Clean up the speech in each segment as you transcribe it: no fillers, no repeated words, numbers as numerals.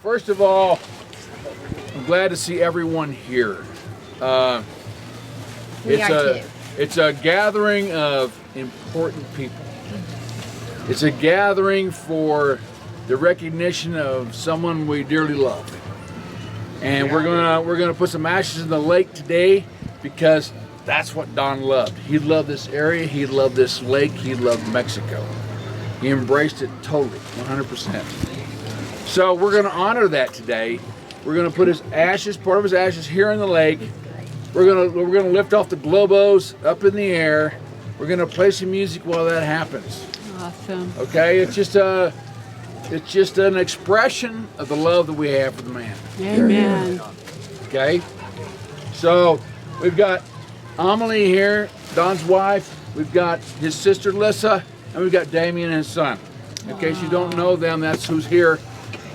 First of all, I'm glad to see everyone here. We are too. It's a gathering of important people. It's a gathering for the recognition of someone we dearly love. And we're gonna put some ashes in the lake today because that's what Don loved. He loved this area, he loved this lake, he loved Mexico. He embraced it totally, 100%. So we're gonna honor that today. We're gonna put his ashes, part of his ashes, here in the lake. We're gonna lift off the globos up in the air. We're gonna play some music while that happens. Awesome. Okay, it's just an expression of the love that we have for the man. Amen. Okay, so we've got Amelie here, Don's wife. We've got his sister Lissa, and we've got Damien and his son. In case you don't know them, that's who's here.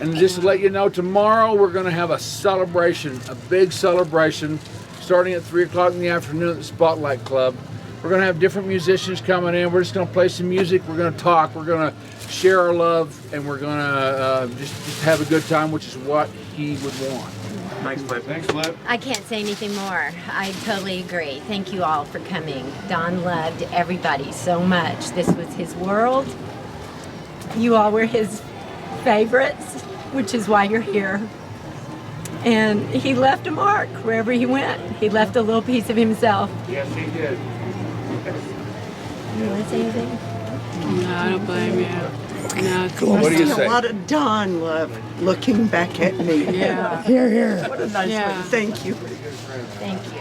And just to let you know, tomorrow we're going to have a celebration, a big celebration, starting at 3 o'clock in the afternoon at the Spotlight Club. We're going to have different musicians coming in. We're just going to play some music. We're going to talk. We're going to share our love, and we're going to just have a good time, which is what he would want. Thanks, Flip. Thanks, Flip. I can't say anything more. I totally agree. Thank you all for coming. Don loved everybody so much. This was his world. You all were his favorites, which is why you're here. And he left a mark wherever he went. He left a little piece of himself. Yes, he did. You want to say anything? No, I don't blame you. No, it's What do you say? A lot of Don love looking back at me. Yeah. Here, here. What a nice Yeah. way. Thank you. Thank you.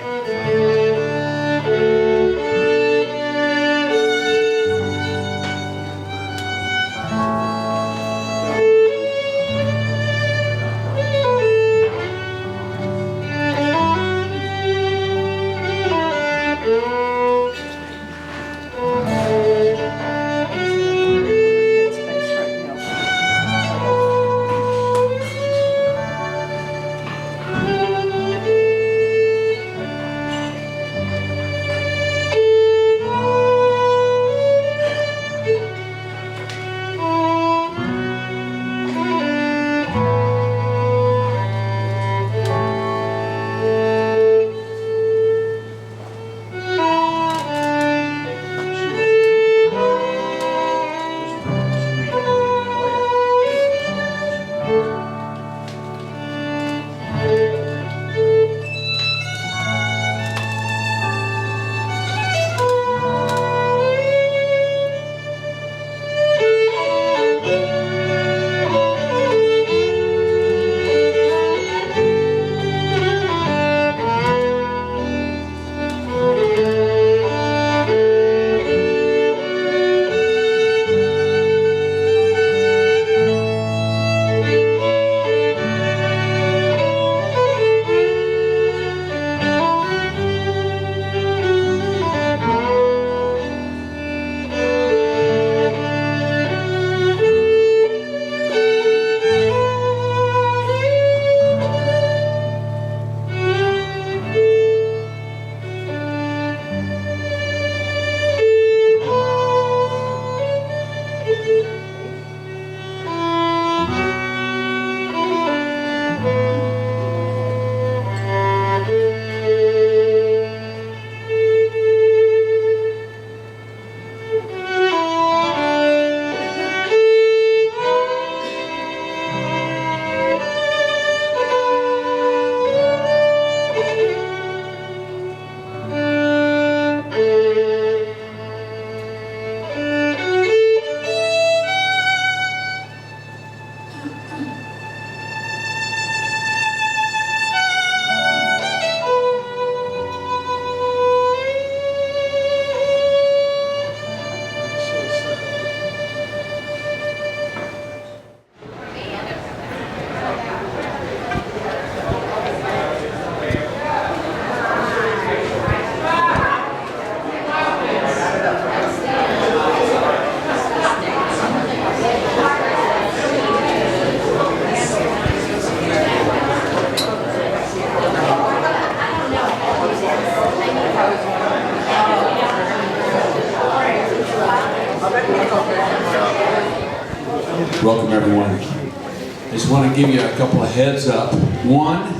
want to give you a couple of heads up. One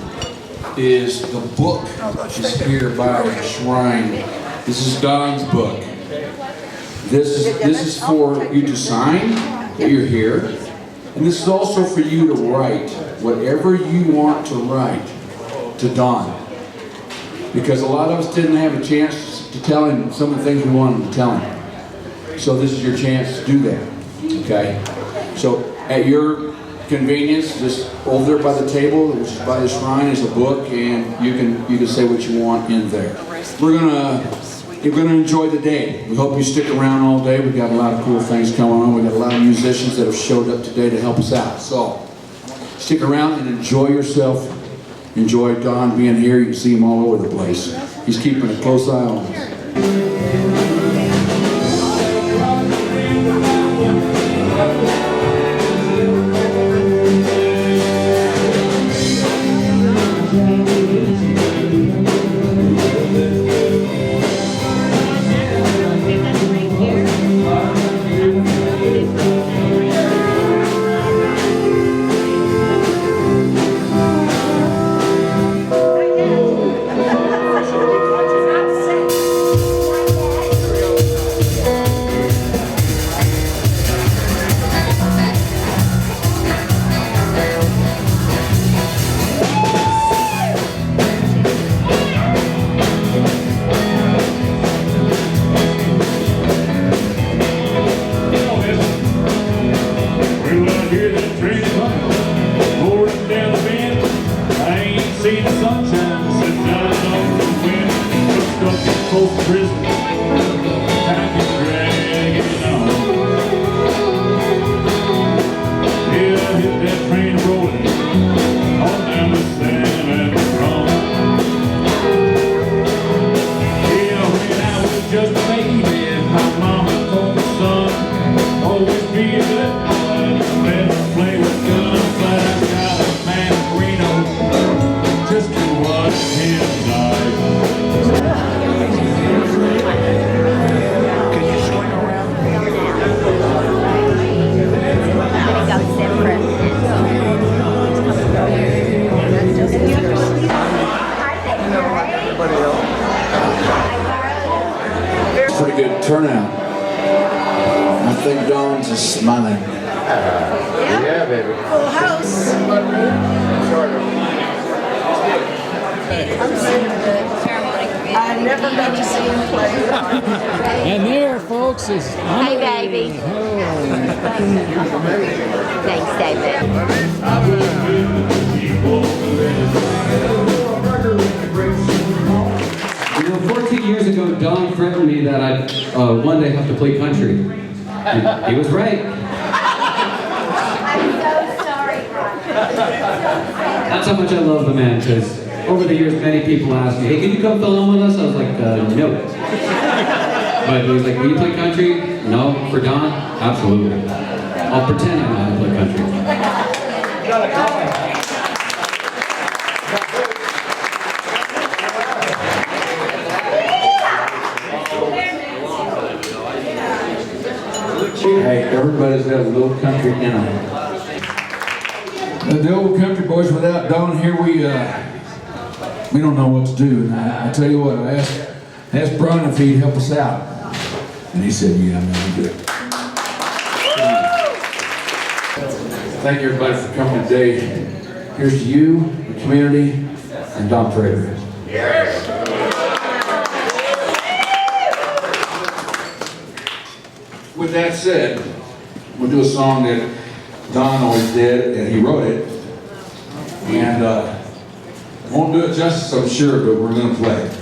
is the book is here by the shrine. This is Don's book. This is for you to sign that you're here. And this is also for you to write whatever you want to write to Don. Because a lot of us didn't have a chance to tell him some of the things we wanted to tell him. So this is your chance to do that, okay? So at your convenience, just over there by the table, which is by the shrine, is a book, and you can say what you want in there. You're gonna enjoy the day. We hope you stick around all day. We've got a lot of cool things going on. We've got a lot of musicians that have showed up today to help us out. So stick around and enjoy yourself. Enjoy Don being here. You can see him all over the place. He's keeping a close eye on us. Pretty good turnout. I think Dawn's is smiling. Yeah, baby. Full house. I never got to see him play. And there, folks, is Hey, baby. Thanks, David. You know, 14 years ago, Don threatened me that I'd one day have to play country. And he was right. I'm so sorry, That's how much I love the man, because over the years, many people asked me, hey, can you come film with us? I was like, no. But he was like, will you play country? No. For Don? Absolutely. I'll pretend I know how to play country. Hey, everybody's got a little country in them. The old country boys, without Don here, we don't know what to do. And I tell you what, I asked Brian if he'd help us out. And he said, yeah, I'm going to do it. Thank you, everybody, for coming today. Here's to you, the community, and Don Prater. With that said, we'll do a song that Don always did, and he wrote it. And won't do it justice, I'm sure, but we're going to play it.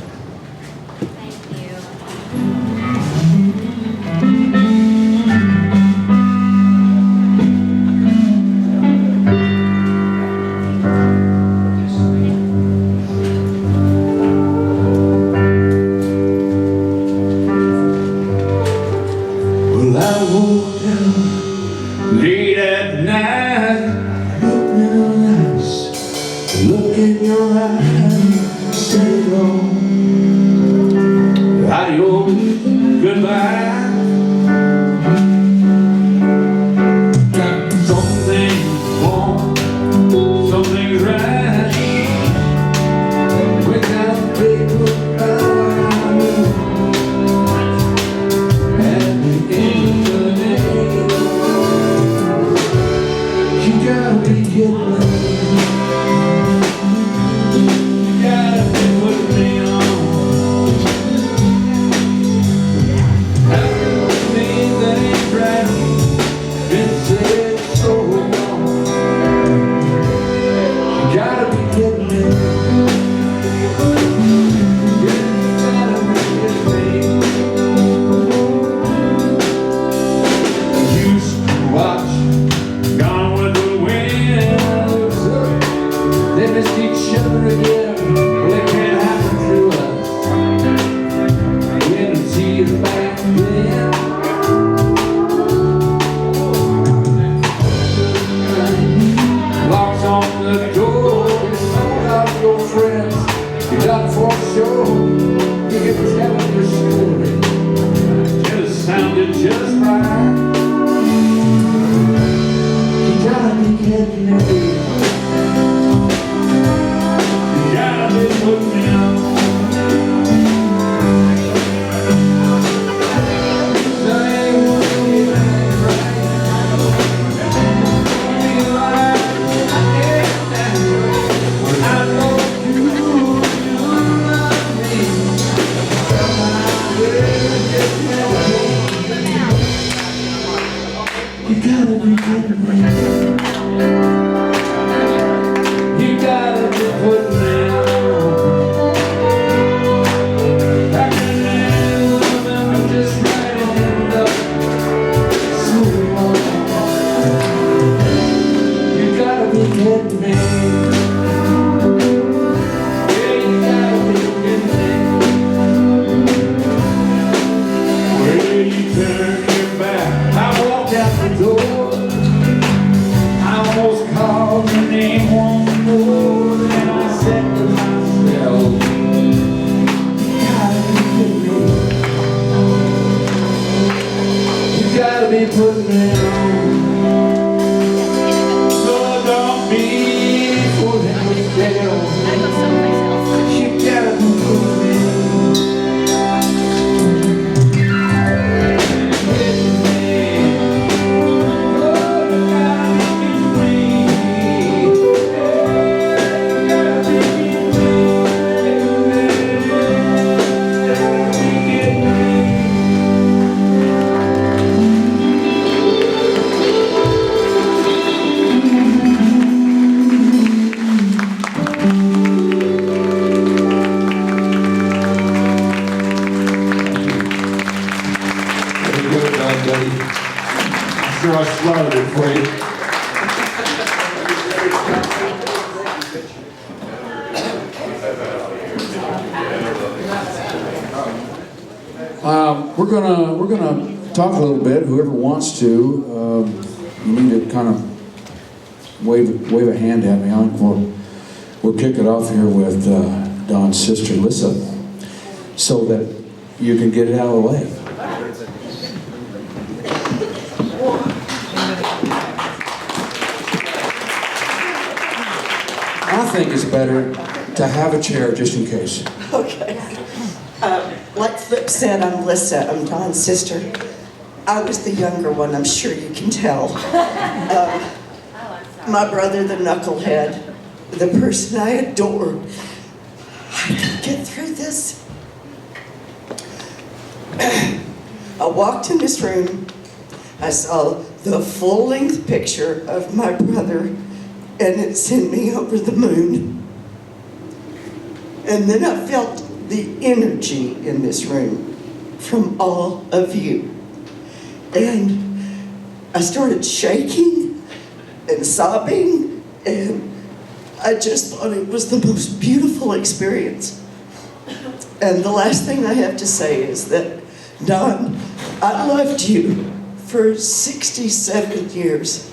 Late at night, look in your eyes, stay long. some things right. Without paper power, at the end of the day, you gotta be kidding me. You gotta be putting me on. After the things that ain't right, been said so long. You gotta be kidding me. Sounded just right. You gotta be kidding me. You gotta be putting me on. That ain't what you ain't right. Feel like I know you love me. You gotta be kidding me. You gotta be putting me on. Back in the love and I'm just writing it up so long. You gotta be kidding me. Yeah, you gotta be kidding me. Well, you turn your back. I walked out the door. I almost called your name once more. Then I said to myself, you gotta be putting me on. No, I don't mean for them to tell. You gotta be putting me on. Sure I slaughtered it for you. We're gonna talk a little bit. Whoever wants to, you need to kind of wave a hand at me. We'll kick it off here with Don's sister Lissa, so that you can get it out of the way. I think it's better to have a chair just in case. Okay. Like Flip said, I'm Lissa. I'm Don's sister. I was the younger one, I'm sure you can tell. My brother, the knucklehead, the person I adored. I could get through this. I walked in this room. I saw the full-length picture of my brother, and it sent me over the moon. And then I felt the energy in this room from all of you. And I started shaking and sobbing, and I just thought it was the most beautiful experience. And the last thing I have to say is that, Don, I loved you for 67 years,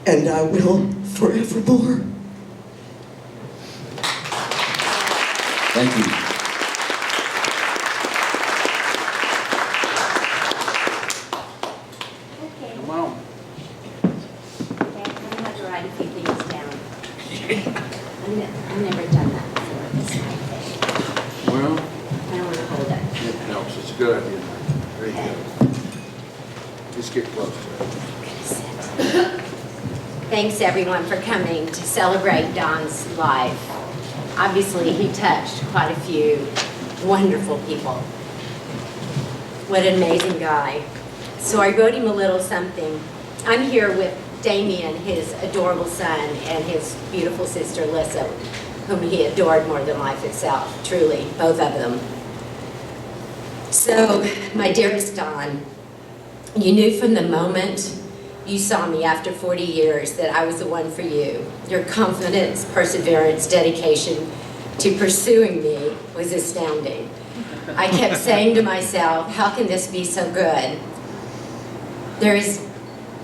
and I will forevermore. Thank you. Come on. Okay, I'm going to have to write a few things down. I've never done that before. This way. Well, I don't want to hold it. it helps. It's a good idea. There you go. Just get close to it. Thanks everyone for coming to celebrate Don's life. Obviously, he touched quite a few wonderful people. What an amazing guy. So I wrote him a little something. I'm here with Damien, his adorable son, and his beautiful sister, Lissa, whom he adored more than life itself, truly, both of them. So, my dearest Don, you knew from the moment you saw me after 40 years that I was the one for you. Your confidence, perseverance, dedication to pursuing me was astounding. I kept saying to myself, how can this be so good? There's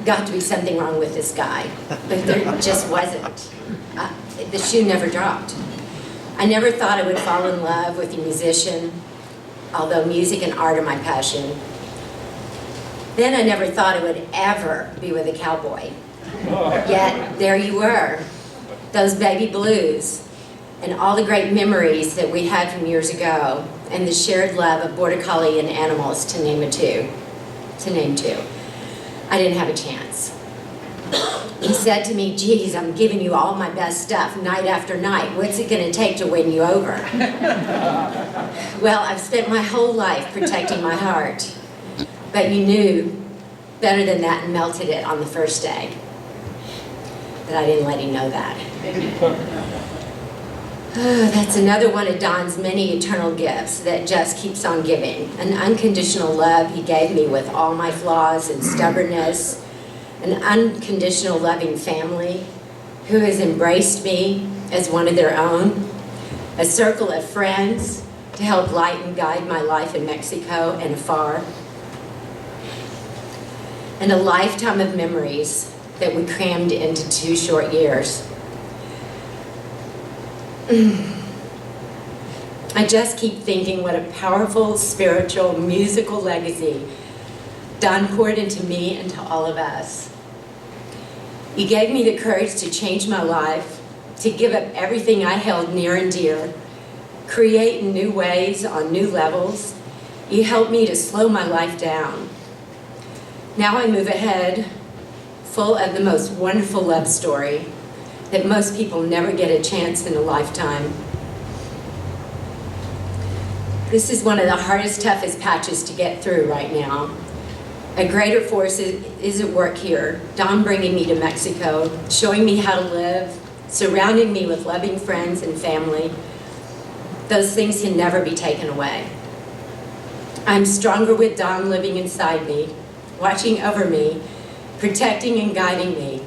got to be something wrong with this guy, but there just wasn't. The shoe never dropped. I never thought I would fall in love with a musician, although music and art are my passion. Then I never thought I would ever be with a cowboy. Yet there you were, those baby blues, and all the great memories that we had from years ago, and the shared love of Border Collie and animals, to name two. I didn't have a chance. He said to me, geez, I'm giving you all my best stuff night after night. What's it gonna take to win you over? Well, I've spent my whole life protecting my heart. But you knew better than that and melted it on the first day. But I didn't let him know that. That's another one of Don's many eternal gifts that just keeps on giving. An unconditional love he gave me with all my flaws and stubbornness. An unconditional loving family who has embraced me as one of their own. A circle of friends to help light and guide my life in Mexico and afar. And a lifetime of memories that we crammed into 2 short years. I just keep thinking what a powerful, spiritual, musical legacy Don poured into me and to all of us. He gave me the courage to change my life, to give up everything I held near and dear, create in new ways on new levels. He helped me to slow my life down. Now I move ahead, full of the most wonderful love story that most people never get a chance in a lifetime. This is one of the hardest, toughest patches to get through right now. A greater force is at work here. Don bringing me to Mexico, showing me how to live, surrounding me with loving friends and family. Those things can never be taken away. I'm stronger with Don living inside me, watching over me, protecting and guiding me.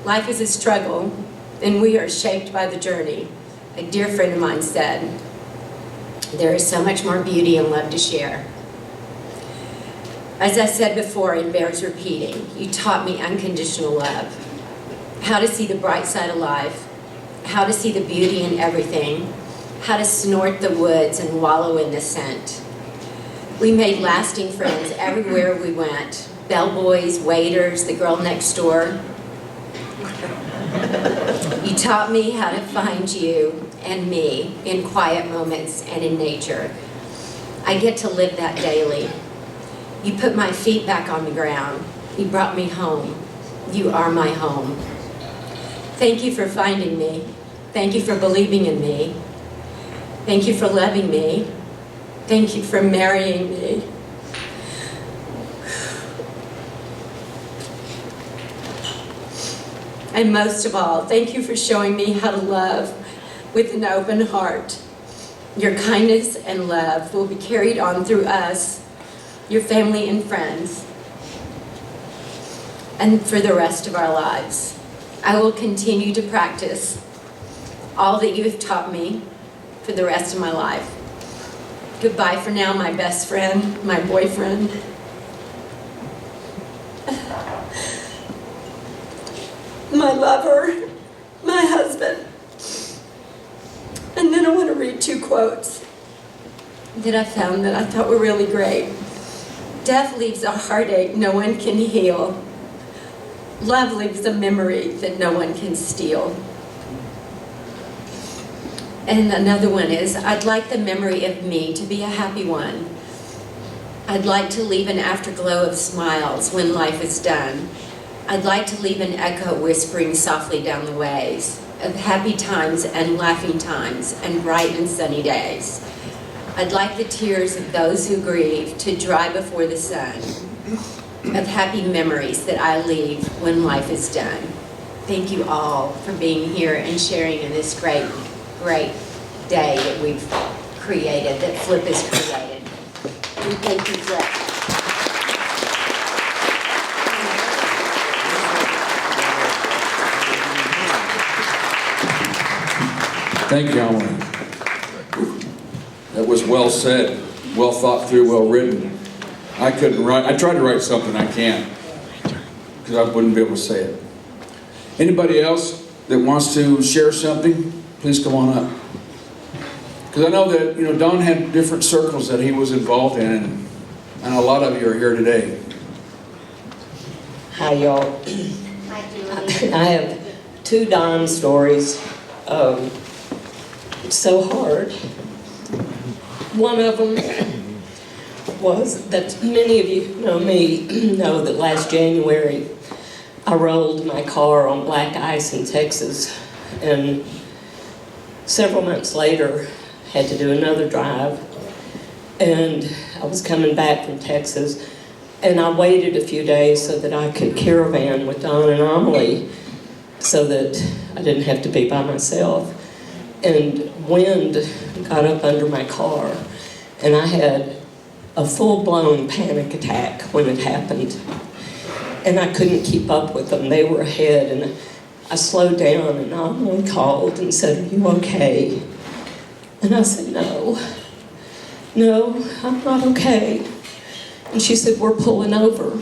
Life is a struggle, and we are shaped by the journey. A dear friend of mine said, there is so much more beauty and love to share. As I said before, and bears repeating, you taught me unconditional love, how to see the bright side of life, how to see the beauty in everything, how to snort the woods and wallow in the scent. We made lasting friends everywhere we went. Bellboys, waiters, the girl next door. You taught me how to find you and me in quiet moments and in nature. I get to live that daily. You put my feet back on the ground. You brought me home. You are my home. Thank you for finding me. Thank you for believing in me. Thank you for loving me. Thank you for marrying me. And most of all, thank you for showing me how to love with an open heart. Your kindness and love will be carried on through us, your family and friends, and for the rest of our lives. I will continue to practice all that you have taught me for the rest of my life. Goodbye for now, my best friend, my boyfriend. My lover, my husband. And then I want to read 2 quotes that I found that I thought were really great. Death leaves a heartache no one can heal. Love leaves a memory that no one can steal. And another one is, I'd like the memory of me to be a happy one. I'd like to leave an afterglow of smiles when life is done. I'd like to leave an echo whispering softly down the ways of happy times and laughing times and bright and sunny days. I'd like the tears of those who grieve to dry before the sun, of happy memories that I leave when life is done. Thank you all for being here and sharing in this great day that we've created, that Flip has created. And thank you, Flip. Thank you, Alan. That was well said, well thought through, well written. I couldn't write, I tried to write something, I can't, because I wouldn't be able to say it. Anybody else that wants to share something, please come on up. Because I know that, Don had different circles that he was involved in, and a lot of you are here today. Hi, y'all. Hi, Julie. I have 2 Don stories. It's so hard. One of them was that many of you know me, know that last January I rolled my car on black ice in Texas, and several months later had to do another drive, and I was coming back from Texas, and I waited a few days so that I could caravan with Don and Amelie so that I didn't have to be by myself. And wind got up under my car, and I had a full-blown panic attack when it happened. And I couldn't keep up with them. They were ahead, and I slowed down, and Amelie called and said, "Are you okay?" And I said, no, I'm not okay. And she said, "We're pulling over."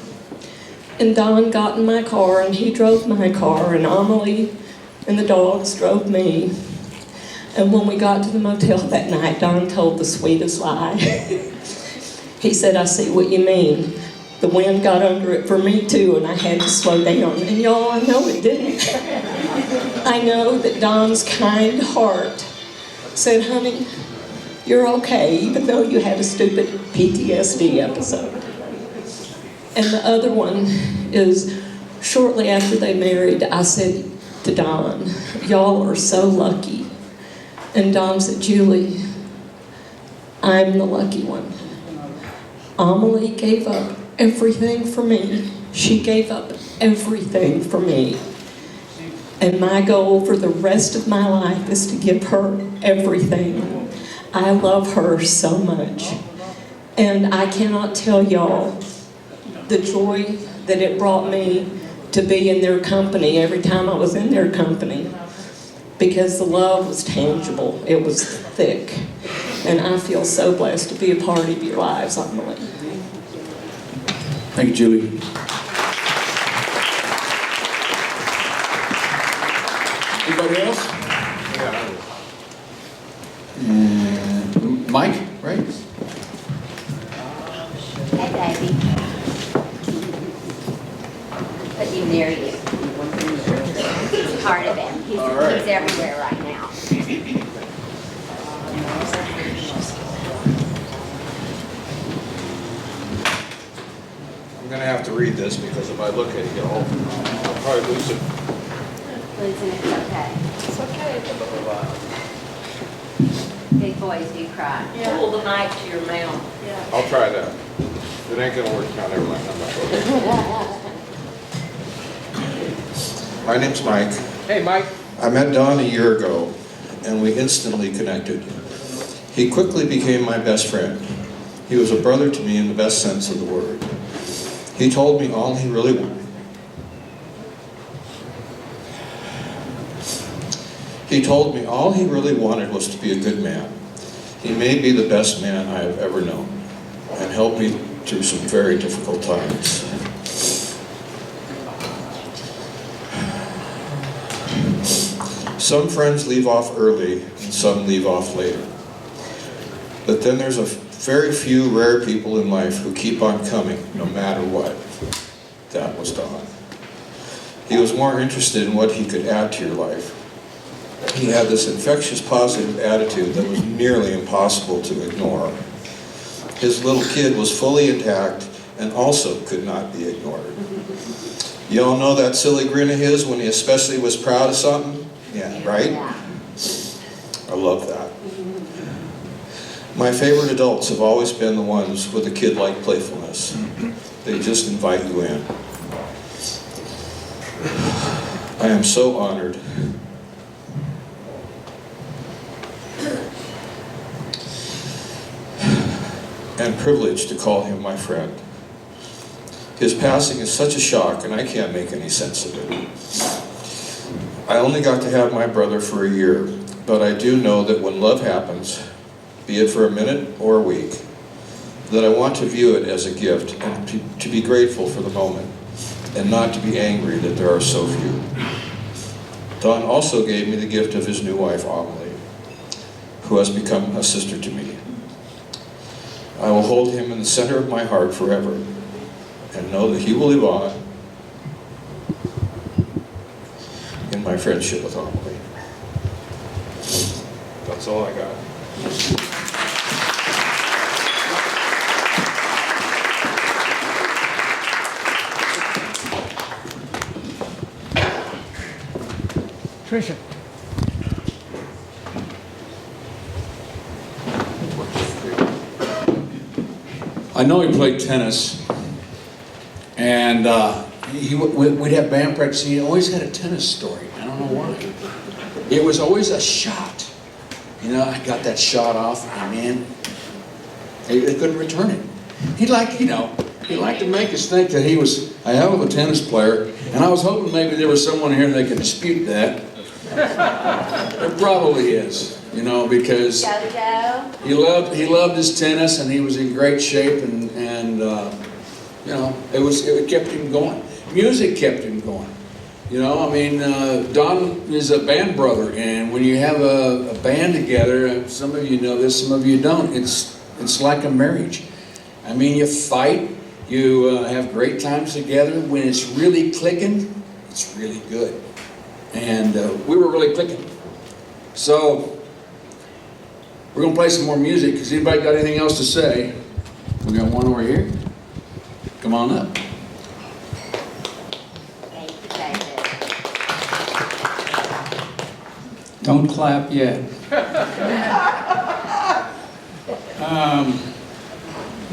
And Don got in my car, and he drove my car, and Amelie and the dogs drove me. And when we got to the motel that night, Don told the sweetest lie. He said, "I see what you mean. The wind got under it for me too, and I had to slow down." And y'all, I know it didn't. I know that Don's kind heart said, "Honey, you're okay, even though you had a stupid PTSD episode." And the other one is, shortly after they married, I said to Don, "Y'all are so lucky." And Don said, "Julie, I'm the lucky one. Amelie gave up everything for me. She gave up everything for me. And my goal for the rest of my life is to give her everything. I love her so much. And I cannot tell y'all the joy that it brought me to be in their company every time I was in their company. Because the love was tangible, it was thick. And I feel so blessed to be a part of your lives, Amelie." Thank you, Julie. Anybody else? And Mike, right? Hey, baby. Put you near you. He's part of him. He's everywhere right now. I'm going to have to read this because if I look at it, I'll probably lose it. Losing it's okay. It's okay. Big boys do cry. Yeah. Pull the mic to your mouth. Yeah. I'll try that. It ain't going to work. No, never mind. I'm not going to. My name's Mike. Hey, Mike. I met Don a year ago, and we instantly connected. He quickly became my best friend. He was a brother to me in the best sense of the word. He told me all he really wanted. He told me all he really wanted was to be a good man. He may be the best man I have ever known, and helped me through some very difficult times. Some friends leave off early, and some leave off later. But then there's a very few rare people in life who keep on coming, no matter what. That was Don. He was more interested in what he could add to your life He had this infectious positive attitude that was nearly impossible to ignore. His little kid was fully intact and also could not be ignored. You all know that silly grin of his when he especially was proud of something? Yeah, right? I love that. My favorite adults have always been the ones with a kid-like playfulness. They just invite you in. I am so honored and privileged to call him my friend. His passing is such a shock, and I can't make any sense of it. I only got to have my brother for a year, but I do know that when love happens, be it for a minute or a week, that I want to view it as a gift and to be grateful for the moment, and not to be angry that there are so few. Don also gave me the gift of his new wife, Amelie, who has become a sister to me. I will hold him in the center of my heart forever, and know that he will live on in my friendship with Amelie. That's all I got. Tricia. I know he played tennis, and we'd have band practice, and he always had a tennis story. I don't know why. It was always a shot. You know, I got that shot off, and man, they couldn't return it. He liked to make us think that he was a hell of a tennis player, and I was hoping maybe there was someone here that could dispute that. There probably is, you know, because he loved his tennis, and he was in great shape, and you know, it kept him going. Music kept him going. You know, I mean, Don is a band brother, and when you have a band together, some of you know this, some of you don't. It's like a marriage. I mean, you fight, you have great times together. When it's really clicking, it's really good. And we were really clicking. So we're gonna play some more music. Has anybody got anything else to say? We got one over here. Come on up. Don't clap yet.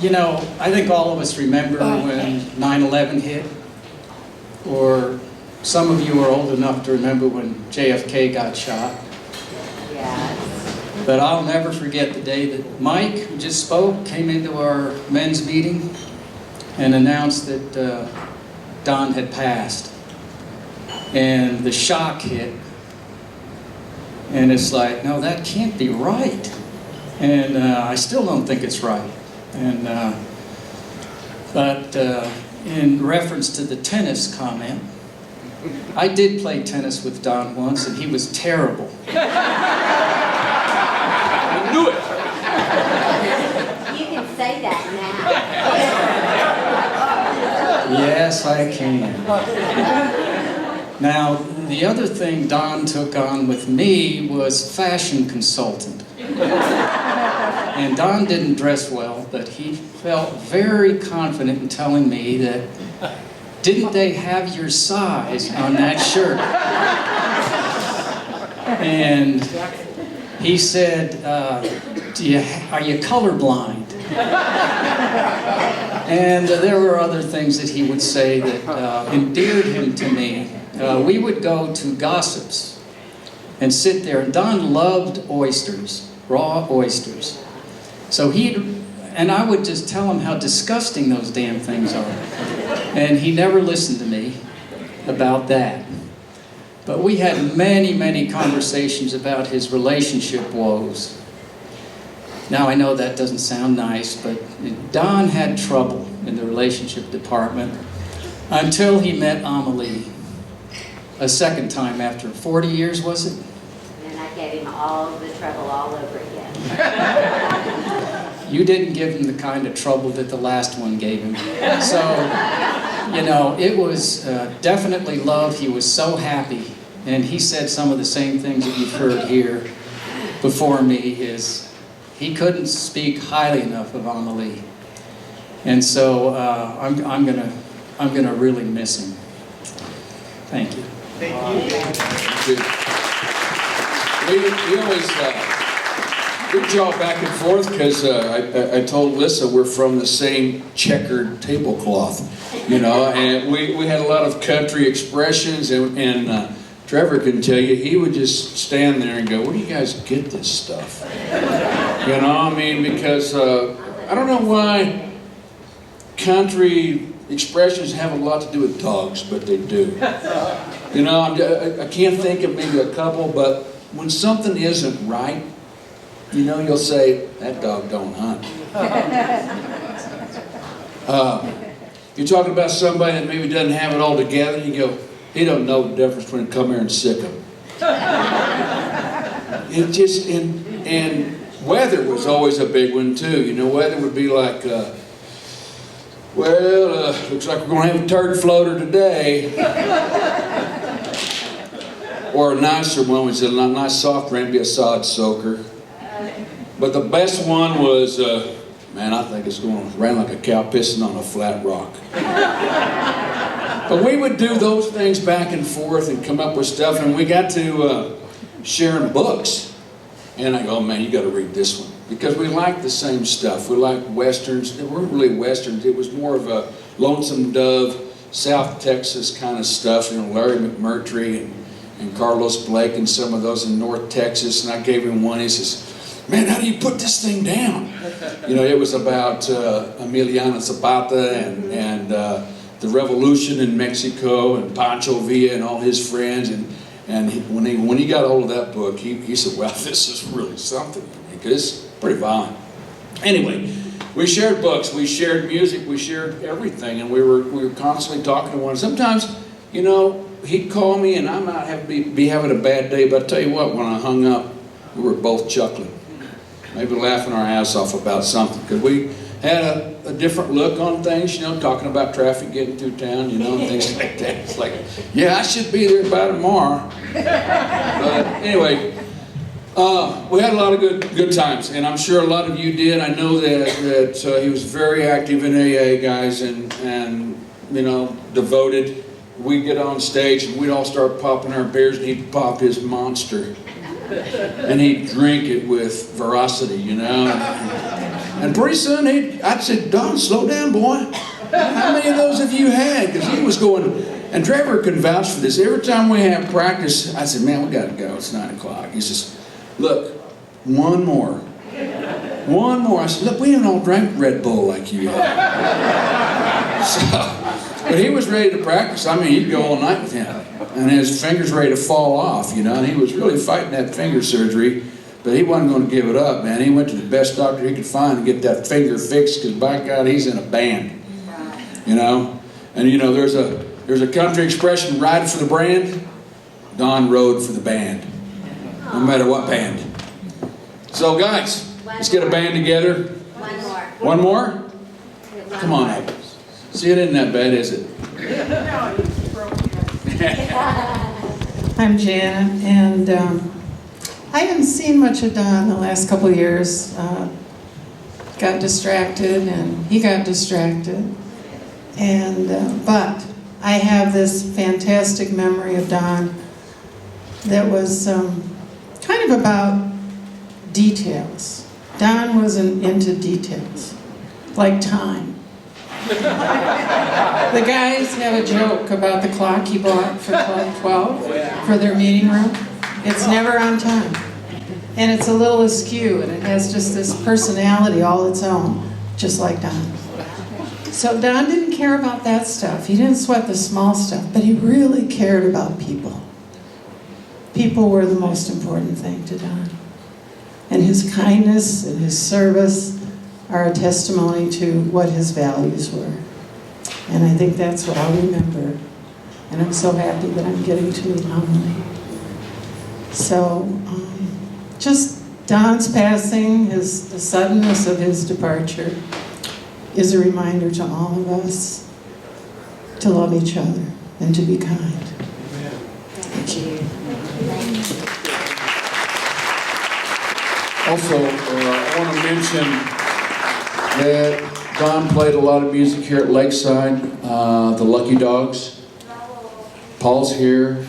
You know, I think all of us remember when 9/11 hit, or some of you are old enough to remember when JFK got shot. Yes. But I'll never forget the day that Mike, who just spoke, came into our men's meeting and announced that Don had passed. And the shock hit. And it's like, no, that can't be right. And I still don't think it's right. And but in reference to the tennis comment, I did play tennis with Don once, and he was terrible. I knew it. You can say that now. Yes, I can. Now, the other thing Don took on with me was fashion consultant. And Don didn't dress well, but he felt very confident in telling me that, didn't they have your size on that shirt? And he said, are you colorblind? And there were other things that he would say that endeared him to me. We would go to Gossips and sit there, and Don loved oysters, raw oysters. So and I would just tell him how disgusting those damn things are. And he never listened to me about that. But we had many, many conversations about his relationship woes. Now I know that doesn't sound nice, but Don had trouble in the relationship department until he met Amelie a second time after 40 years, was it? And I gave him all the trouble all over again. You didn't give him the kind of trouble that the last one gave him. So, you know, it was definitely love. He was so happy and he said some of the same things that you've heard here before me, is he couldn't speak highly enough of Amelie. And so I'm gonna really miss him. Thank you. We always we jog back and forth because I told Lissa we're from the same checkered tablecloth, you know, and we had a lot of country expressions, and Trevor can tell you, he would just stand there and go, "Where do you guys get this stuff?" You know, I mean, because I don't know why country expressions have a lot to do with dogs, but they do. You know, I can't think of maybe a couple, but when something isn't right, you know, you'll say, "That dog don't hunt." You're talking about somebody that maybe doesn't have it all together, you go, "He don't know the difference between come here and sick him." It just, and weather was always a big one too. You know, weather would be like, well, looks like we're going to have a turd floater today. Or a nicer one was a nice soft rain, be a sod soaker. But the best one was, man, I think it's going to rain like a cow pissing on a flat rock. But we would do those things back and forth and come up with stuff, and we got to sharing books. And I go, "Oh man, you got to read this one." Because we liked the same stuff. We liked Westerns. They weren't really Westerns. It was more of a Lonesome Dove, South Texas kind of stuff. You know, Larry McMurtry and Carlos Blake and some of those in North Texas. And I gave him one. He says, "Man, how do you put this thing down?" You know, it was about Emiliano Zapata and the revolution in Mexico and Pancho Villa and all his friends. And when he got a hold of that book, he said, "Well, this is really something." Because it's pretty violent. Anyway, we shared books, we shared music, we shared everything, and we were constantly talking to one. Sometimes, you know, he'd call me and I might be having a bad day, but I tell you what, when I hung up, we were both chuckling, maybe laughing our ass off about something, because we had a different look on things, you know, talking about traffic getting through town, you know, and things like that. It's like, yeah, I should be there by tomorrow. But anyway, we had a lot of good times, and I'm sure a lot of you did. I know that he was very active in AA, guys, and you know, devoted. We'd get on stage and we'd all start popping our beers, and he'd pop his Monster, and he'd drink it with veracity, you know. And pretty soon I'd say, "Don, slow down, boy. How many of those have you had?" Because he was going. And Trevor can vouch for this. Every time we have practice, I said, "Man, we got to go. It's 9 o'clock." He says, "Look, one more. One more." I said, "Look, we haven't all drank Red Bull like you have." But he was ready to practice. I mean, he'd go all night with him. And his finger's ready to fall off, you know. And he was really fighting that finger surgery. But he wasn't going to give it up, man. He went to the best doctor he could find to get that finger fixed, because by God, he's in a band. You know? And you know, there's a country expression, "Ride for the brand." Don rode for the band. No matter what band. So guys, let's get a band together. One more. One more? Come on up. See, it isn't that bad, is it? I'm Janet, and I haven't seen much of Don the last couple of years. Got distracted, and he got distracted. And but I have this fantastic memory of Don that was kind of about details. Don wasn't into details, like time. The guys have a joke about the clock he bought for Club 12 for their meeting room. It's never on time. And it's a little askew, and it has just this personality all its own, just like Don. So Don didn't care about that stuff. He didn't sweat the small stuff, but he really cared about people. People were the most important thing to Don. And his kindness and his service are a testimony to what his values were. And I think that's what I'll remember. And I'm so happy that I'm getting to meet Amelie. So, just Don's passing, the suddenness of his departure, is a reminder to all of us to love each other and to be kind. Thank you. Also, I want to mention that Don played a lot of music here at Lakeside, the Lucky Dogs. Paul's here.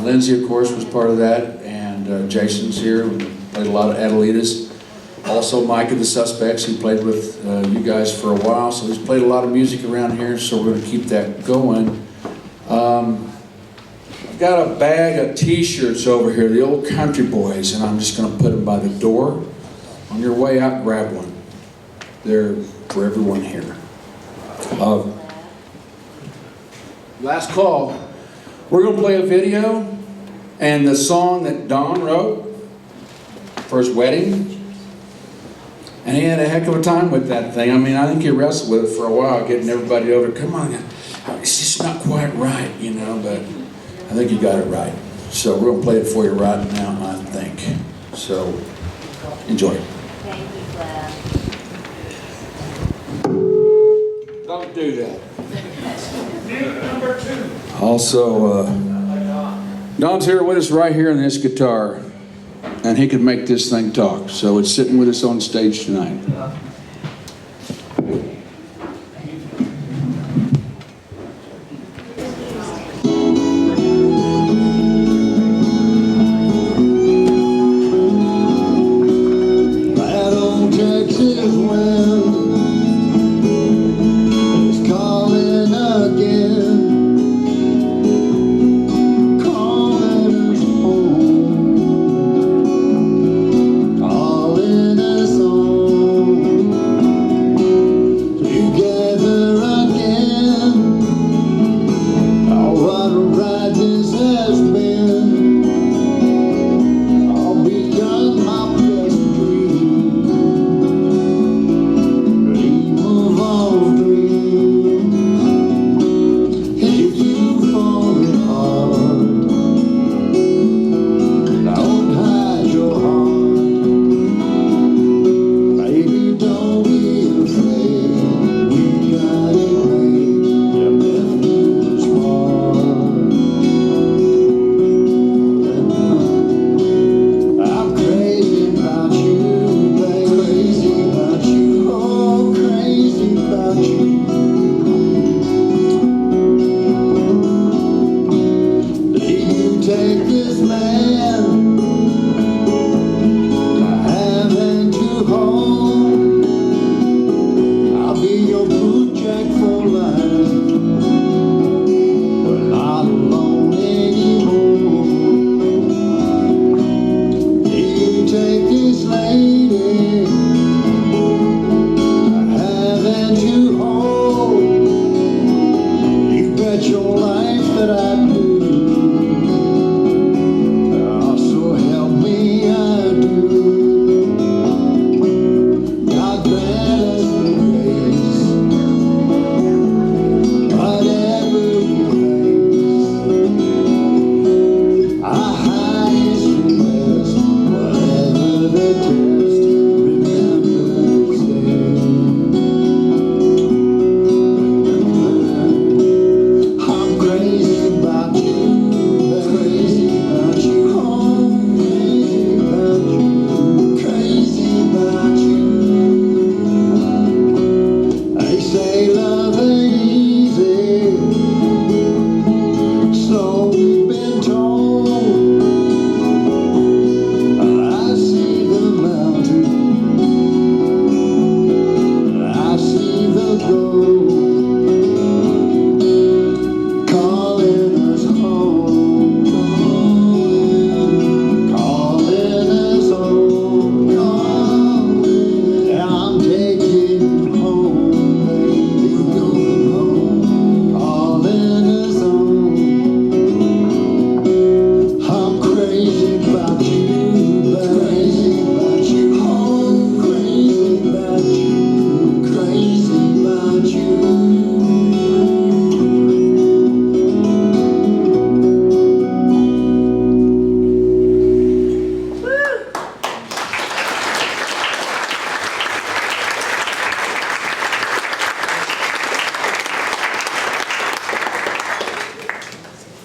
Lindsay, of course, was part of that, and Jason's here. We played a lot of Adelitas. Also, Mike of the Suspects, he played with you guys for a while, so he's played a lot of music around here, so we're going to keep that going. I've got a bag of t-shirts over here, the old Country Boys, and I'm just going to put them by the door. On your way out, grab one. They're for everyone here. Last call. We're going to play a video and the song that Don wrote for his wedding. And he had a heck of a time with that thing. I mean, I think he wrestled with it for a while, getting everybody over. Come on, it's just not quite right, you know, but I think he got it right. So we're going to play it for you right now, I think. So, enjoy. Thank you, Cliff. Don't do that. Also, Don's here with us right here on this guitar, and he can make this thing talk. So it's sitting with us on stage tonight.